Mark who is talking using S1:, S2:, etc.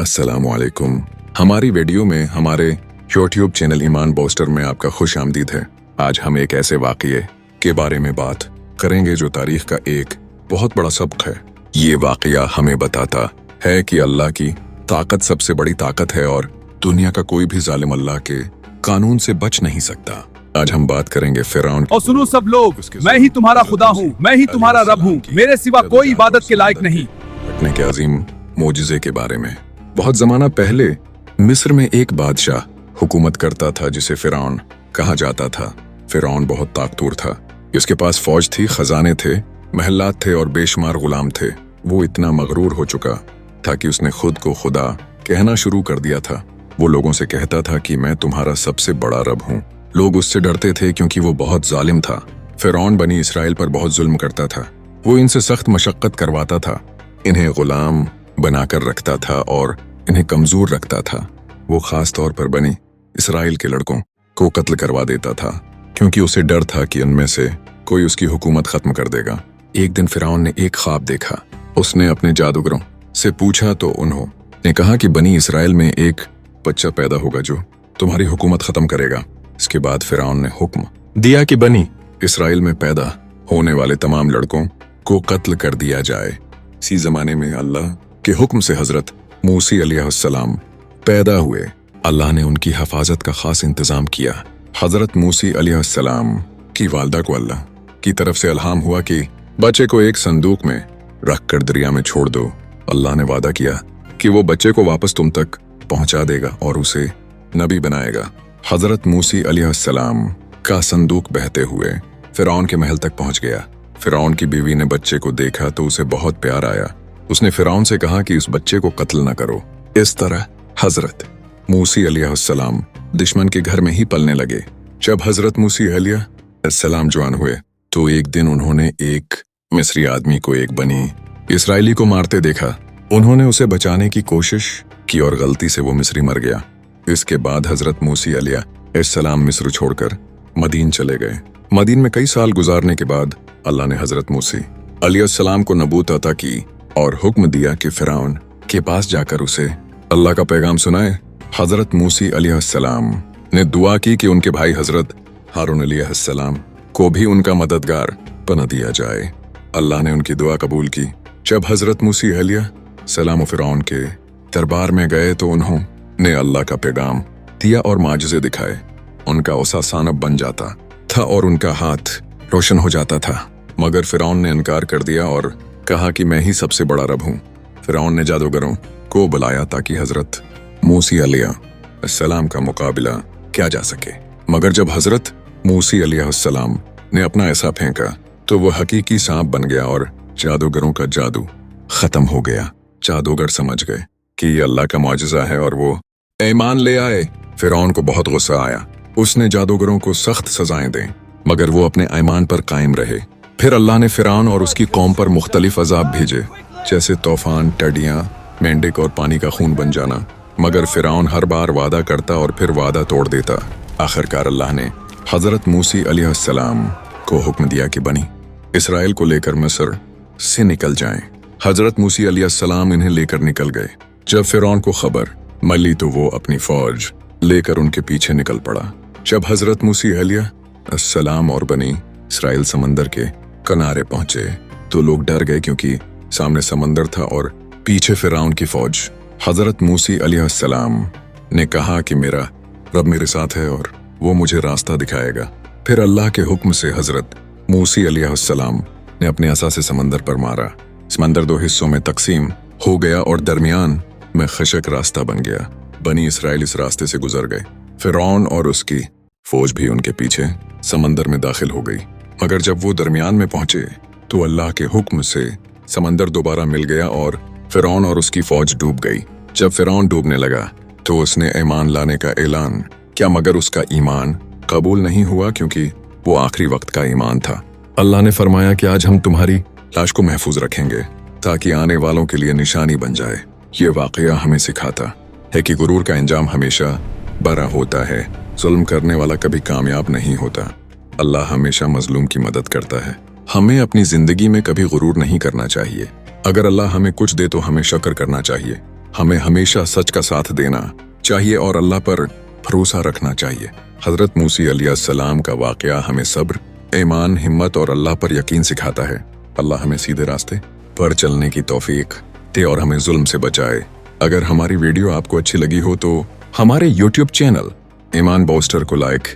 S1: अस्सलामुअलैकुम। हमारी वीडियो में हमारे यूट्यूब चैनल ईमान बूस्टर में आपका खुश आमदीद है। आज हम एक ऐसे वाक़ये के बारे में बात करेंगे जो तारीख का एक बहुत बड़ा सबक है। ये वाक़या हमें बताता है कि अल्लाह की ताकत सबसे बड़ी ताकत है और दुनिया का कोई भी जालिम अल्लाह के कानून से बच नहीं सकता। आज हम बात करेंगे फिरौन
S2: और सुनो सब लोग, मैं ही तुम्हारा खुदा हूँ, मैं ही तुम्हारा रब हूँ, मेरे सिवा कोई इबादत के लायक नहीं।
S1: घटने के अजीम मोजिज़े के बारे में। बहुत जमाना पहले मिस्र में एक बादशाह हुकूमत करता था जिसे फिरौन कहा जाता था। फिरौन बहुत ताकतवर था। उसके पास फौज थी, खजाने थे, महलात थे और बेशुमार गुलाम थे। वो इतना मगरूर हो चुका था कि उसने खुद को खुदा कहना शुरू कर दिया था। वो लोगों से कहता था कि मैं तुम्हारा सबसे बड़ा रब हूँ। लोग उससे डरते थे क्योंकि वो बहुत जालिम था। फिरौन बनी इसराइल पर बहुत जुल्म करता था। वो इनसे सख्त मशक्कत करवाता था, इन्हें गुलाम बनाकर रखता था और इन्हें कमजोर रखता था। वो खास तौर पर बनी इसराइल के लड़कों को कत्ल करवा देता था क्योंकि उसे डर था कि उनमें से कोई उसकी हुकूमत खत्म कर देगा। एक दिन फिरौन ने एक ख्वाब देखा। उसने अपने जादूगरों से पूछा तो उन्होंने कहा कि बनी इसराइल में एक बच्चा पैदा होगा जो तुम्हारी हुकूमत खत्म करेगा। इसके बाद फिरौन ने हुक्म दिया कि बनी इसराइल में पैदा होने वाले तमाम लड़कों को कत्ल कर दिया जाए। इसी जमाने में अल्लाह के हुक्म से हजरत मूसी अलैहिस्सलाम पैदा हुए। अल्लाह ने उनकी हिफाजत का खास इंतजाम किया। हजरत मूसी अलैहिस्सलाम की वालदा को अल्लाह की तरफ से इल्हाम हुआ कि बच्चे को एक संदूक में रखकर दरिया में छोड़ दो। अल्लाह ने वादा किया कि वो बच्चे को वापस तुम तक पहुंचा देगा और उसे नबी बनाएगा। हजरत मूसी अलैहिस्सलाम का संदूक बहते हुए फिरौन के महल तक पहुंच गया। फिरौन की बीवी ने बच्चे को देखा तो उसे बहुत प्यार आया। उसने फिरौन से कहा कि उस बच्चे को कत्ल न करो। इस तरह हजरत मूसी अलैहिस्सलाम दुश्मन के घर में ही पलने लगे। जब हजरत मूसी अलैहिस्सलाम जवान हुए तो एक दिन उन्होंने एक मिस्री आदमी को एक बनी इसराइली को मारते देखा। उन्होंने उसे बचाने की कोशिश की और गलती से वो मिस्री मर गया। इसके बाद हजरत मूसी अलैहिस्सलाम मिस्र छोड़कर मदीन चले गए। मदीन में कई साल गुजारने के बाद अल्लाह ने हजरत मूसी अलैहिस्सलाम को नबूवत अता की और हुक्म दिया कि फिरौन के पास जाकर उसे अल्लाह का पैगाम सुनाए। हजरत मूसी अलैहिस्सलाम ने दुआ की कि उनके भाई हजरत हारून अलैहिस्सलाम को भी उनका मददगार बना दिया जाए। अल्लाह ने उनकी दुआ कबूल की। जब हजरत मूसी अलैहिस्सलाम फिरौन के दरबार में गए तो उन्होंने अल्लाह का पैगाम दिया और माजिज़े दिखाए। उनका ओसा सानब बन जाता था और उनका हाथ रोशन हो जाता था, मगर फिरौन ने इनकार कर दिया और कहा कि मैं ही सबसे बड़ा रब हूँ। फिरौन ने जादूगरों को बुलाया ताकि हजरत मूसी अलैहिस्सलाम का मुकाबला किया जा सके, मगर जब हजरत मूसी अलैहिस्सलाम ने अपना ऐसा फेंका तो वो हकीकी सांप बन गया और जादूगरों का जादू खत्म हो गया। जादूगर समझ गए कि ये अल्लाह का मौजज़ा है और वो ईमान ले आए। फिरौन को बहुत गुस्सा आया। उसने जादूगरों को सख्त सजाएं दें, मगर वो अपने ईमान पर कायम रहे। फिर अल्लाह ने फिरौन और उसकी कौम पर मुख्तलिफ अजाब भेजे, जैसे तूफान, टिड्डियां, मेंढक और पानी का खून बन जाना। मगर फिरौन हर बार वादा करता और फिर वादा तोड़ देता। आखिरकार अल्लाह ने हजरत मूसी अलैहिस्सलाम को हुक्म दिया कि बनी इसराइल को लेकर मिस्र से निकल जाएं। हजरत मूसी अलैहिस्सलाम इन्हें लेकर निकल गए। जब फिरौन को खबर मिली तो वो अपनी फौज लेकर उनके पीछे निकल पड़ा। जब हजरत मूसी अलैहिस्सलाम और बनी इसराइल समंदर के किनारे पहुंचे तो लोग डर गए क्योंकि सामने समंदर था और पीछे फिरौन की फौज। हजरत मूसी अलैहिस्सलाम ने कहा कि मेरा रब मेरे साथ है और वो मुझे रास्ता दिखाएगा। फिर अल्लाह के हुक्म से हजरत मूसी अलैहिस्सलाम ने अपने असा से समंदर पर मारा। समंदर दो हिस्सों में तकसीम हो गया और दरमियान में खशक रास्ता बन गया। बनी इसराइल इस रास्ते से गुजर गए। फिरौन और उसकी फौज भी उनके पीछे समंदर में दाखिल हो गई, मगर जब वो दरमियान में पहुंचे तो अल्लाह के हुक्म से समंदर दोबारा मिल गया और फिरौन और उसकी फौज डूब गई। जब फिरौन डूबने लगा तो उसने ईमान लाने का ऐलान किया, मगर उसका ईमान कबूल नहीं हुआ क्योंकि वो आखिरी वक्त का ईमान था। अल्लाह ने फरमाया कि आज हम तुम्हारी लाश को महफूज रखेंगे ताकि आने वालों के लिए निशानी बन जाए। ये वाकया हमें सिखाता है कि गुरूर का अंजाम हमेशा बुरा होता है। जुल्म करने वाला कभी कामयाब नहीं होता। अल्लाह हमेशा मजलूम की मदद करता है। हमें अपनी जिंदगी में कभी गुरूर नहीं करना चाहिए। अगर अल्लाह हमें कुछ दे तो हमें शुक्र करना चाहिए। हमें हमेशा सच का साथ देना चाहिए और अल्लाह पर भरोसा रखना चाहिए। हजरत मूसी अलैहिस्सलाम का वाकया हमें सब्र, ईमान, हिम्मत और अल्लाह पर यकीन सिखाता है। अल्लाह हमें सीधे रास्ते पर चलने की तौफीक दे और हमें जुल्म से बचाए। अगर हमारी वीडियो आपको अच्छी लगी हो तो हमारे YouTube चैनल ईमान बूस्टर को लाइक